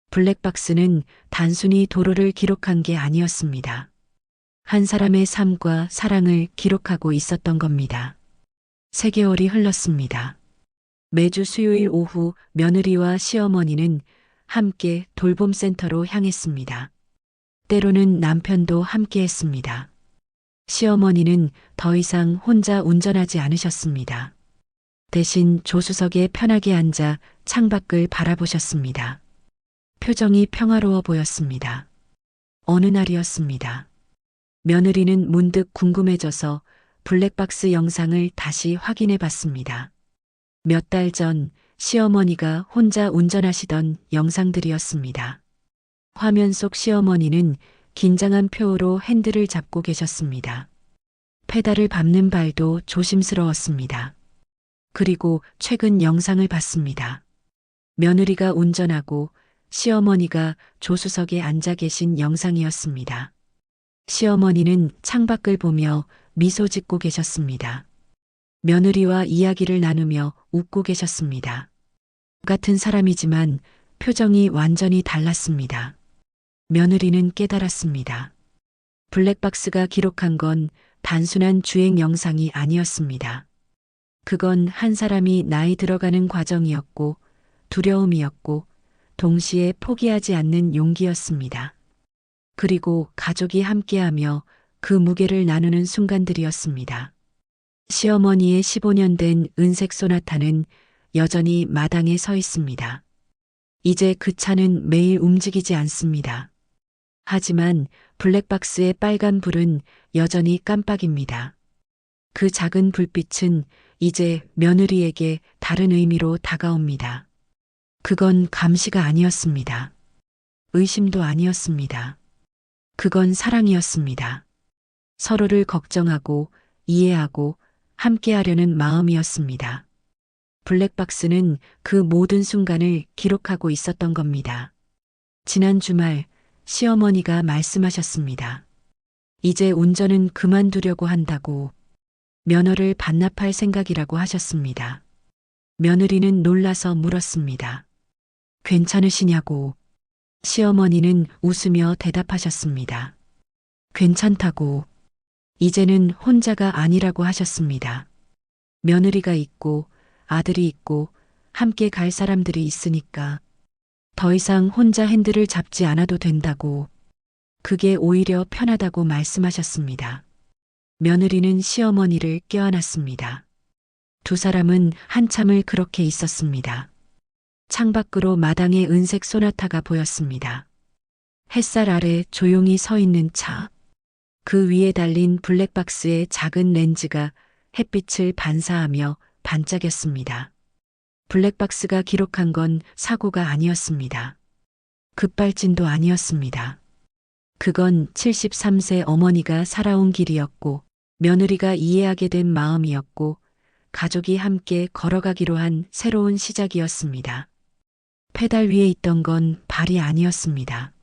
블랙박스는 단순히 도로를 기록한 게 아니었습니다. 한 사람의 삶과 사랑을 기록하고 있었던 겁니다. 3개월이 흘렀습니다. 매주 수요일 오후 며느리와 시어머니는 함께 돌봄센터로 향했습니다. 때로는 남편도 함께 했습니다. 시어머니는 더 이상 혼자 운전하지 않으셨습니다. 대신 조수석에 편하게 앉아 창밖을 바라보셨습니다. 표정이 평화로워 보였습니다. 어느 날이었습니다. 며느리는 문득 궁금해져서 블랙박스 영상을 다시 확인해 봤습니다. 몇 달 전 시어머니가 혼자 운전하시던 영상들이었습니다. 화면 속 시어머니는 긴장한 표로 핸들을 잡고 계셨습니다. 페달을 밟는 발도 조심스러웠습니다. 그리고 최근 영상을 봤습니다. 며느리가 운전하고 시어머니가 조수석에 앉아 계신 영상이었습니다. 시어머니는 창밖을 보며 미소 짓고 계셨습니다. 며느리와 이야기를 나누며 웃고 계셨습니다. 같은 사람이지만 표정이 완전히 달랐습니다. 며느리는 깨달았습니다. 블랙박스가 기록한 건 단순한 주행 영상이 아니었습니다. 그건 한 사람이 나이 들어가는 과정이었고 두려움이었고 동시에 포기하지 않는 용기였습니다. 그리고 가족이 함께하며 그 무게를 나누는 순간들이었습니다. 시어머니의 15년 된 은색 소나타는 여전히 마당에 서 있습니다. 이제 그 차는 매일 움직이지 않습니다. 하지만 블랙박스의 빨간 불은 여전히 깜빡입니다. 그 작은 불빛은 이제 며느리에게 다른 의미로 다가옵니다. 그건 감시가 아니었습니다. 의심도 아니었습니다. 그건 사랑이었습니다. 서로를 걱정하고 이해하고 함께하려는 마음이었습니다. 블랙박스는 그 모든 순간을 기록하고 있었던 겁니다. 지난 주말 시어머니가 말씀하셨습니다. 이제 운전은 그만두려고 한다고. 면허를 반납할 생각이라고 하셨습니다. 며느리는 놀라서 물었습니다. 괜찮으시냐고. 시어머니는 웃으며 대답하셨습니다. 괜찮다고. 이제는 혼자가 아니라고 하셨습니다. 며느리가 있고 아들이 있고 함께 갈 사람들이 있으니까 더 이상 혼자 핸들을 잡지 않아도 된다고. 그게 오히려 편하다고 말씀하셨습니다. 며느리는 시어머니를 껴안았습니다. 두 사람은 한참을 그렇게 있었습니다. 창밖으로 마당에 은색 소나타가 보였습니다. 햇살 아래 조용히 서 있는 차. 그 위에 달린 블랙박스의 작은 렌즈가 햇빛을 반사하며 반짝였습니다. 블랙박스가 기록한 건 사고가 아니었습니다. 급발진도 아니었습니다. 그건 73세 어머니가 살아온 길이었고 며느리가 이해하게 된 마음이었고 가족이 함께 걸어가기로 한 새로운 시작이었습니다. 페달 위에 있던 건 발이 아니었습니다.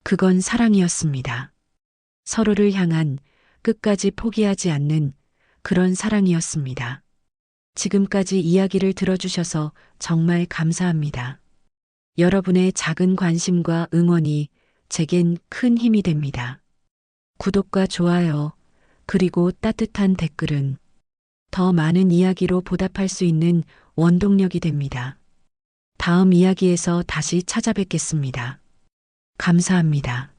그건 사랑이었습니다. 서로를 향한 끝까지 포기하지 않는 그런 사랑이었습니다. 지금까지 이야기를 들어주셔서 정말 감사합니다. 여러분의 작은 관심과 응원이 제겐 큰 힘이 됩니다. 구독과 좋아요, 그리고 따뜻한 댓글은 더 많은 이야기로 보답할 수 있는 원동력이 됩니다. 다음 이야기에서 다시 찾아뵙겠습니다. 감사합니다.